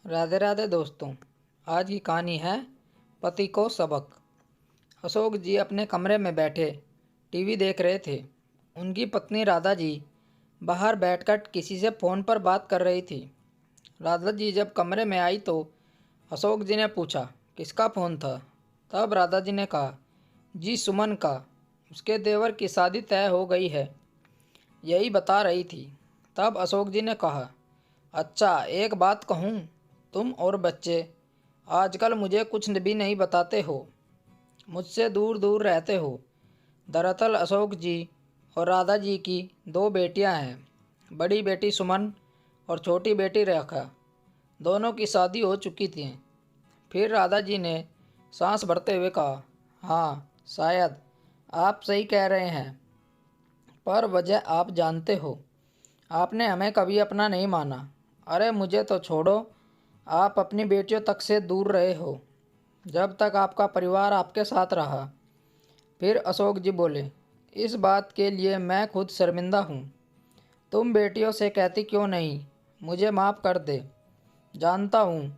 राधे राधे दोस्तों। आज की कहानी है पति को सबक। अशोक जी अपने कमरे में बैठे टीवी देख रहे थे। उनकी पत्नी राधा जी बाहर बैठकर किसी से फ़ोन पर बात कर रही थी। राधा जी जब कमरे में आई तो अशोक जी ने पूछा, किसका फ़ोन था? तब राधा जी ने कहा, जी सुमन का, उसके देवर की शादी तय हो गई है, यही बता रही थी। तब अशोक जी ने कहा, अच्छा एक बात कहूँ, तुम और बच्चे आजकल मुझे कुछ भी नहीं बताते हो, मुझसे दूर दूर रहते हो। दरअसल अशोक जी और राधा जी की दो बेटियां हैं, बड़ी बेटी सुमन और छोटी बेटी रेखा। दोनों की शादी हो चुकी थी। फिर राधा जी ने सांस भरते हुए कहा, हाँ शायद आप सही कह रहे हैं, पर वजह आप जानते हो। आपने हमें कभी अपना नहीं माना। अरे मुझे तो छोड़ो, आप अपनी बेटियों तक से दूर रहे हो जब तक आपका परिवार आपके साथ रहा। फिर अशोक जी बोले, इस बात के लिए मैं खुद शर्मिंदा हूँ। तुम बेटियों से कहती क्यों नहीं, मुझे माफ़ कर दे। जानता हूँ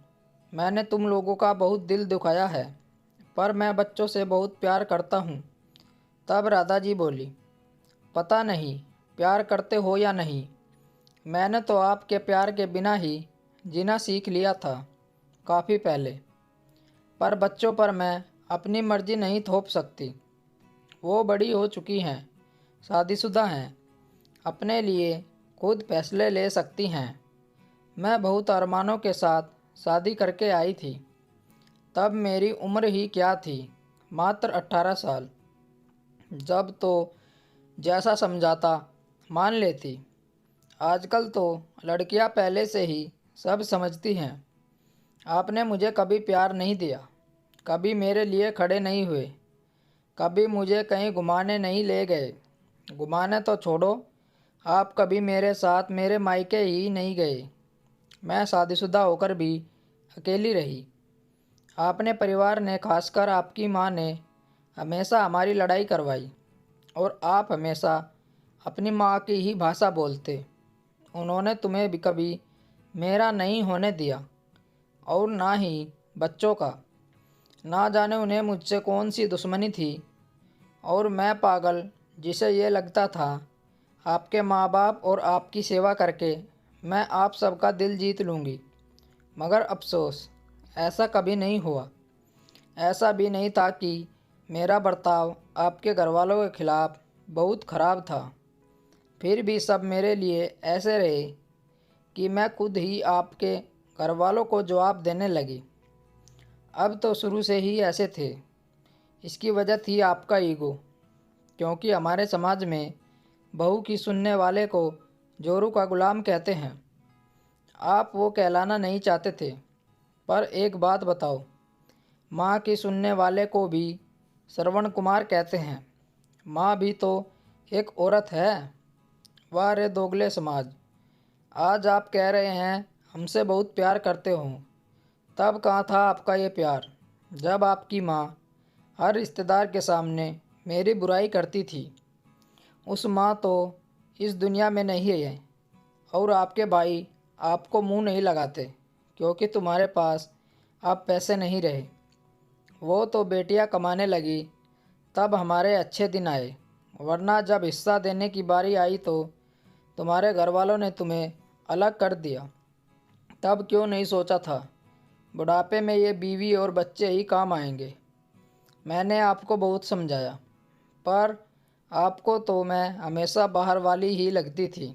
मैंने तुम लोगों का बहुत दिल दुखाया है, पर मैं बच्चों से बहुत प्यार करता हूँ। तब राधा जी बोली, पता नहीं प्यार करते हो या नहीं, मैंने तो आपके प्यार के बिना ही जीना सीख लिया था काफ़ी पहले। पर बच्चों पर मैं अपनी मर्जी नहीं थोप सकती। वो बड़ी हो चुकी हैं, शादीशुदा हैं, अपने लिए खुद फैसले ले सकती हैं। मैं बहुत अरमानों के साथ शादी करके आई थी। तब मेरी उम्र ही क्या थी, मात्र 18 साल। जब तो जैसा समझाता मान लेती। आजकल तो लड़कियां पहले से ही सब समझती हैं। आपने मुझे कभी प्यार नहीं दिया, कभी मेरे लिए खड़े नहीं हुए, कभी मुझे कहीं घुमाने नहीं ले गए। घुमाने तो छोड़ो, आप कभी मेरे साथ मेरे मायके ही नहीं गए। मैं शादीशुदा होकर भी अकेली रही। आपने परिवार ने, खासकर आपकी माँ ने, हमेशा हमारी लड़ाई करवाई और आप हमेशा अपनी माँ की ही भाषा बोलते। उन्होंने तुम्हें भी कभी मेरा नहीं होने दिया और ना ही बच्चों का। ना जाने उन्हें मुझसे कौन सी दुश्मनी थी। और मैं पागल, जिसे ये लगता था आपके माँ बाप और आपकी सेवा करके मैं आप सबका दिल जीत लूँगी। मगर अफसोस, ऐसा कभी नहीं हुआ। ऐसा भी नहीं था कि मेरा बर्ताव आपके घरवालों के खिलाफ बहुत ख़राब था। फिर भी सब मेरे लिए ऐसे रहे कि मैं खुद ही आपके घरवालों को जवाब देने लगी। अब तो शुरू से ही ऐसे थे। इसकी वजह थी आपका ईगो, क्योंकि हमारे समाज में बहू की सुनने वाले को जोरू का गुलाम कहते हैं। आप वो कहलाना नहीं चाहते थे। पर एक बात बताओ, माँ की सुनने वाले को भी श्रवण कुमार कहते हैं। माँ भी तो एक औरत है। वाह रे दोगले समाज। आज आप कह रहे हैं हमसे बहुत प्यार करते हो। तब कहाँ था आपका ये प्यार, जब आपकी माँ हर रिश्तेदार के सामने मेरी बुराई करती थी? उस माँ तो इस दुनिया में नहीं है। और आपके भाई आपको मुंह नहीं लगाते, क्योंकि तुम्हारे पास अब पैसे नहीं रहे। वो तो बेटियां कमाने लगी, तब हमारे अच्छे दिन आए। वरना जब हिस्सा देने की बारी आई तो तुम्हारे घर वालों ने तुम्हें अलग कर दिया। तब क्यों नहीं सोचा था बुढ़ापे में ये बीवी और बच्चे ही काम आएंगे? मैंने आपको बहुत समझाया, पर आपको तो मैं हमेशा बाहर वाली ही लगती थी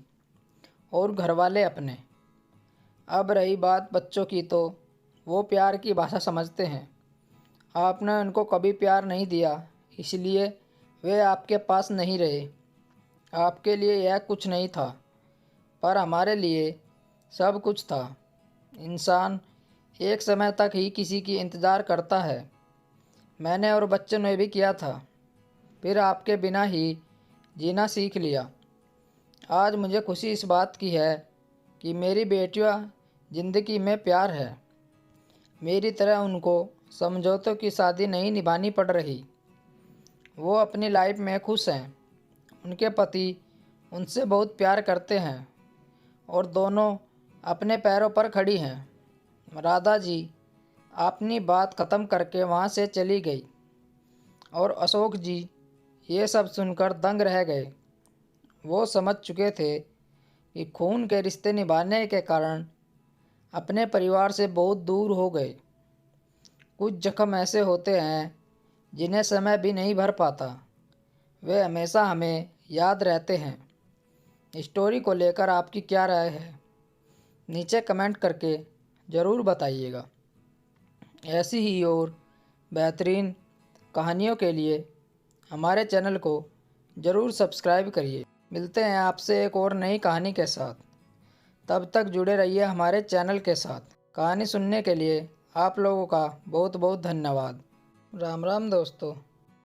और घर वाले अपने। अब रही बात बच्चों की, तो वो प्यार की भाषा समझते हैं। आपने उनको कभी प्यार नहीं दिया, इसलिए वे आपके पास नहीं रहे। आपके लिए यह कुछ नहीं था, पर हमारे लिए सब कुछ था। इंसान एक समय तक ही किसी की इंतज़ार करता है। मैंने और बच्चों ने भी किया था, फिर आपके बिना ही जीना सीख लिया। आज मुझे खुशी इस बात की है कि मेरी बेटियां ज़िंदगी में प्यार है। मेरी तरह उनको समझौतों की शादी नहीं निभानी पड़ रही। वो अपनी लाइफ में खुश हैं। उनके पति उनसे बहुत प्यार करते हैं और दोनों अपने पैरों पर खड़ी हैं। राधा जी अपनी बात ख़त्म करके वहाँ से चली गई और अशोक जी ये सब सुनकर दंग रह गए। वो समझ चुके थे कि खून के रिश्ते निभाने के कारण अपने परिवार से बहुत दूर हो गए। कुछ जख्म ऐसे होते हैं जिन्हें समय भी नहीं भर पाता, वे हमेशा हमें याद रहते हैं। स्टोरी को लेकर आपकी क्या राय है, नीचे कमेंट करके ज़रूर बताइएगा। ऐसी ही और बेहतरीन कहानियों के लिए हमारे चैनल को ज़रूर सब्सक्राइब करिए। मिलते हैं आपसे एक और नई कहानी के साथ। तब तक जुड़े रहिए हमारे चैनल के साथ। कहानी सुनने के लिए आप लोगों का बहुत बहुत धन्यवाद। राम राम दोस्तों।